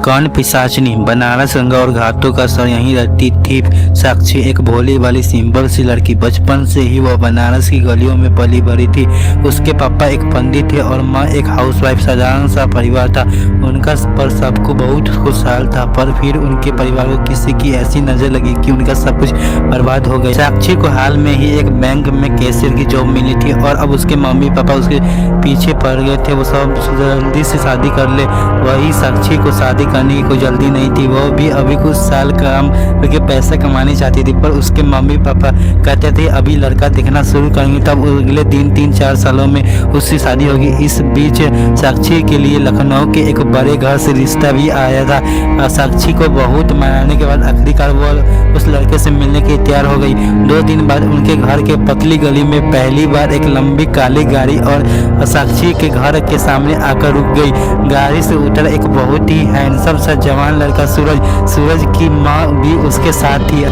कौन पिशाचनी? बनारस गंगा और घाटों का सर यहीं रहती थी साक्षी, एक भोली वाली सिंपल सी लड़की। बचपन से ही वह बनारस की गलियों में पली बड़ी थी। उसके पापा एक पंडित थे और माँ एक हाउसवाइफ। साधारण सा परिवार था उनका, पर सबको बहुत खुशहाल था। पर फिर उनके परिवार को किसी की ऐसी नजर लगी कि उनका सब कुछ बर्बाद हो गया। साक्षी को हाल में ही एक बैंक में कैशियर की जॉब मिली थी और अब उसके मम्मी पापा उसके पीछे पड़ गए थे। वो सब जल्दी से शादी कर ले। वही साक्षी को शादी करने की कोई जल्दी नहीं थी। वो भी अभी कुछ साल काम करके पैसा कमानी चाहती थी, पर उसके मम्मी पापा कहते थे अभी लड़का देखना शुरू करेंगे तब अगले 3-4 सालों में उसकी शादी होगी। इस बीच साक्षी के लिए लखनऊ के एक बड़े घर से रिश्ता भी आया था। साक्षी को बहुत मनाने के बाद आखिरकार वो उस लड़के से मिलने की तैयार हो गई। 2 दिन बाद उनके घर के पतली गली में पहली बार एक लंबी काली गाड़ी और साक्षी के घर के सामने आकर रुक गई। गाड़ी से उतर एक बहुत ही हैंडसम सा जवान लड़का सूरज। सूरज की माँ भी उसके साथ थी।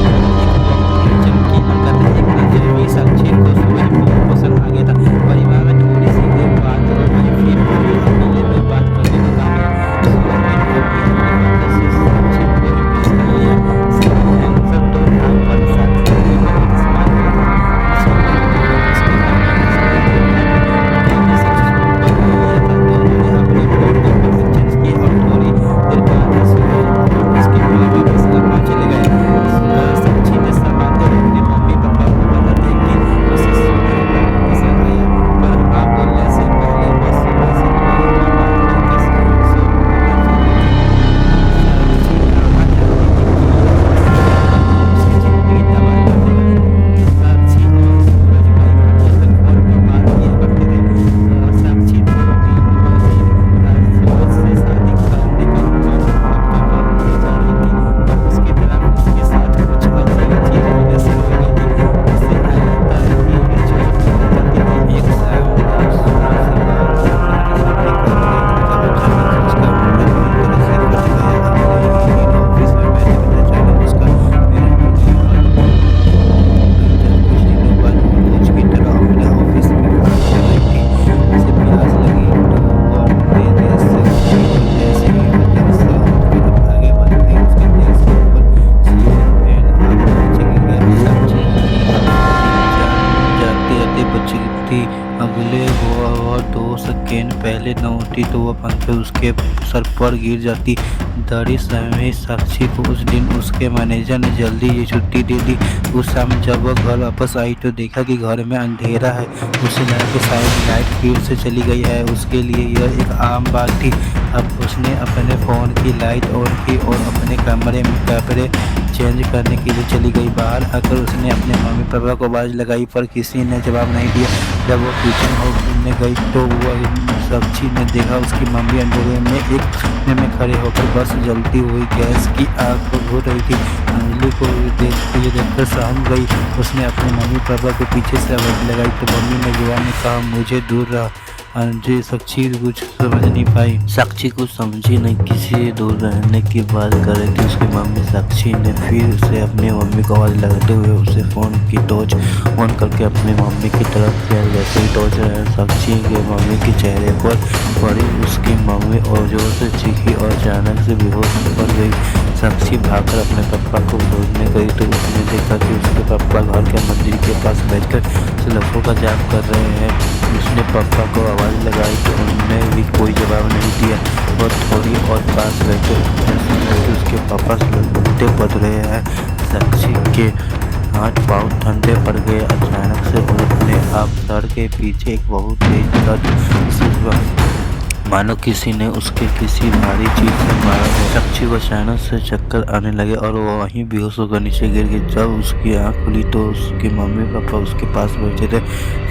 साक्षी को सूरज बहुत पसंद आ गया था। परिवार में थोड़ी सी देर बात हो गई, फिर अकेले में बात करने का अगले वह 2 सेकेंड पहले न उठी तो वह पंखे उसके सर पर गिर जाती। डरी सहमी साक्षी को उस दिन उसके मैनेजर ने जल्दी ही छुट्टी दे दी। उस शाम जब वह घर वापस आई तो देखा कि घर में अंधेरा है। उसे लगा कि शायद लाइट फिर से चली गई है। उसके लिए यह एक आम बात थी। अब उसने अपने फ़ोन की लाइट ऑन की और अपने कमरे में कपड़े चेंज करने के लिए चली गई। बाहर आकर उसने अपने मम्मी पापा को आवाज़ लगाई पर किसी ने जवाब नहीं दिया। जब वो किचन में गई तो वह साक्षी ने देखा उसकी मम्मी अंधेरे में एक कोने में खड़े होकर बस जलती हुई गैस की आग को घोट रही थी। अंजलि को देखकर सहम गई। उसने अपने मम्मी पापा को पीछे से आवाज़ लगाई तो मम्मी ने जवाब में कहा मुझे दूर रहा। अंजलि साक्षी कुछ समझ नहीं पाई। साक्षी कुछ समझी नहीं, किसी से दूर रहने की बात कर रही थी उसकी मम्मी। साक्षी ने फिर से अपनी मम्मी को आवाज़ लगाते हुए उसे फ़ोन की टॉर्च ऑन करके अपनी मम्मी की तरफ किया। जैसे ही टॉर्च साक्षी के मम्मी के चेहरे पर पड़ी उसकी मम्मी और जोर से चीखी और अचानक से बेहोश पड़ गई। साक्षी भागकर अपने पापा को ढूंढने गई तो उसने देखा कि उसके पापा घर के मंदिर के पास बैठकर सलाखों का जाप कर रहे हैं। उसने पापा को आवाज़ लगाई तो उन्होंने भी कोई जवाब नहीं दिया। और थोड़ी और पास बैठे कि उसके पापा सलाखों पड़ रहे हैं। साक्षी के हाथ पाँव ठंडे पड़ गए। अचानक से अपने आप सर के पीछे एक बहुत तेज दर्द महसूस हुआ, मानो किसी ने उसके किसी भारी चीज से मारा हो। साक्षी को अचानक से चक्कर आने लगे और वो वहीं बेहोश होकर नीचे गिर गई। जब उसकी आंख खुली तो उसके मम्मी पापा उसके पास बैठे थे।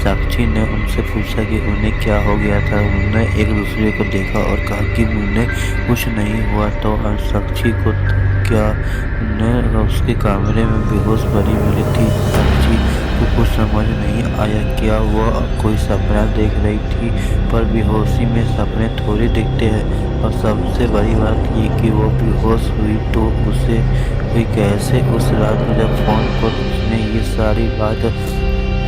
साक्षी ने उनसे पूछा कि उन्हें क्या हो गया था। उन्होंने एक दूसरे को देखा और कहा कि उन्हें कुछ नहीं हुआ। तो साक्षी को क्या उसके कमरे में बेहोश पड़ी मिली थी। साक्षी को कुछ समझ नहीं आया, क्या वह कोई सपना देख रही थी, पर बेहोशी में सपने थोड़ी दिखते हैं। और सबसे बड़ी बात ये कि वो बेहोश हुई तो उसे हुई कैसे। उस रात जब फ़ोन पर उसने ये सारी बात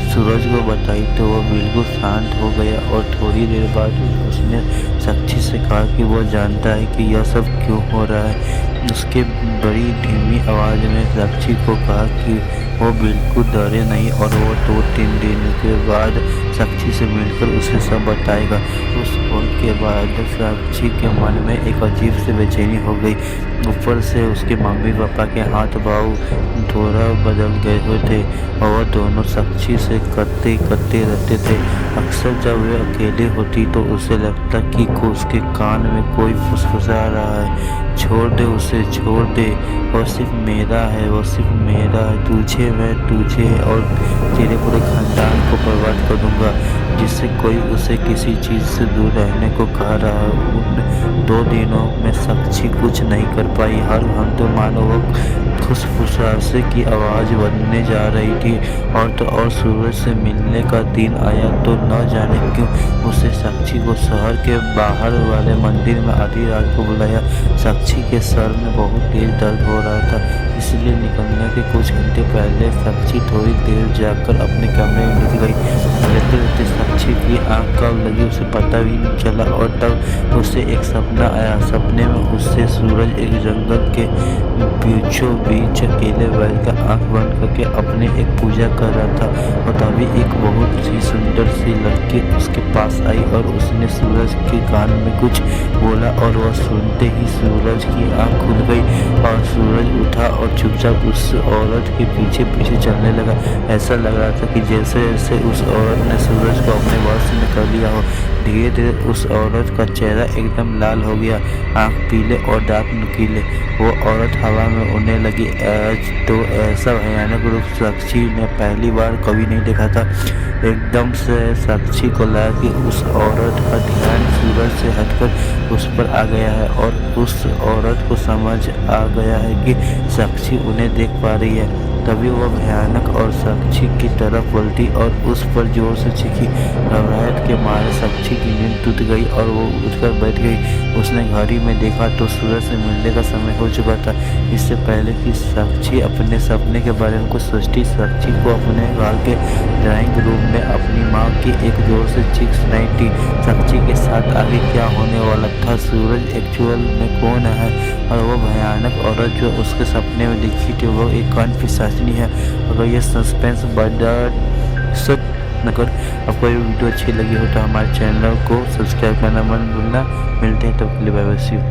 सूरज को बताई तो वह बिल्कुल शांत हो गया और थोड़ी देर बाद उसने साक्षी से कहा कि वो जानता है कि यह सब क्यों हो रहा है। उसके बड़ी धीमी आवाज़ में साक्षी को कहा कि वो बिल्कुल डरे नहीं और वो 2-3 दिन के बाद साक्षी से मिलकर उसे सब बताएगा। उस कॉल के बाद साक्षी के मन में एक अजीब सी बेचैनी हो गई। ऊपर से उसके मम्मी पापा के हाथ पाँव थोड़ा बदल गए हुए थे और वह दोनों साक्षी से करते करते रहते थे। अक्सर जब वे अकेली होती तो उसे लगता कि उसके कान में कोई फुसफुसा रहा है, छोड़ दे उसे, छोड़ दे, वो सिर्फ मेरा है, वो सिर्फ मेरा है, तुझे मैं तुझे और तेरे पूरे खानदान को बर्बाद कर दूंगा। जिससे कोई उसे किसी चीज़ से दूर रहने को कह रहा है। उन 2 दिनों में साक्षी कुछ नहीं कर पाई। हर घंटे मानो वो फुसफुसाने की आवाज़ बनने जा रही थी। और सूरज से मिलने का दिन आया तो न जाने क्यों उसे साक्षी को शहर के बाहर वाले मंदिर में आधी रात को बुलाया। साक्षी के सर में बहुत तेज दर्द हो रहा था, इसलिए निकलने के कुछ घंटे पहले साक्षी थोड़ी देर जाकर अपने कमरे में घुस गई। रहते रहते साक्षी की आंख कब लगी उसे पता भी नहीं चला और तब उसे एक सपना आया। सपने में उससे सूरज एक जंगल के बीचों बीच अकेले बैठकर आंख बंद करके अपने एक पूजा कर रहा था और तभी एक बहुत ही सुंदर सी लड़की उसके पास आई और उसने सूरज के कान में कुछ बोला और वह सुनते ही सूरज की आंख खुल गई और सूरज उठा और चुपचाप उस औरत के पीछे पीछे चलने लगा। ऐसा लग रहा था कि जैसे जैसे उस औरत ने सूरज को अपने वश में कर लिया हो। धीरे धीरे उस औरत का चेहरा एकदम लाल हो गया, आंख पीले और दांत नुकीले। वो औरत हवा में उड़ने लगी। आज तो ऐसा भयानक रूप साक्षी ने पहली बार कभी नहीं देखा था। एकदम से साक्षी को लगा कि उस औरत का ध्यान सूरज से हटकर उस पर आ गया है और उस औरत को समझ आ गया है कि साक्षी उन्हें देख पा रही है। तभी वह भयानक और साक्षी की तरफ पलटी और उस पर जोर से चीखी। घबराहट के मारे साक्षी की नींद टूट गई और वो उठकर बैठ गई। उसने घड़ी में देखा तो सूरज से मिलने का समय हो चुका था। इससे पहले कि साक्षी अपने सपने के बारे में कुछ सोचती, साक्षी को अपने घर के ड्राइंग रूम में अपनी माँ की एक जोर से चीख सुनाई थी। साक्षी के साथ आगे क्या होने वाला था, सूरज एक्चुअल में कौन है और वो भयानक औरत जो उसके सपने में दिखी थी वो एक कॉन्फिसाचनी है। अगर ये सस्पेंस बढ़ा अगर आपको ये वीडियो अच्छी लगी हो तो हमारे चैनल को सब्सक्राइब करना मत भूलना। मिलते हैं तब के लिए, बाय बाय, सी यू।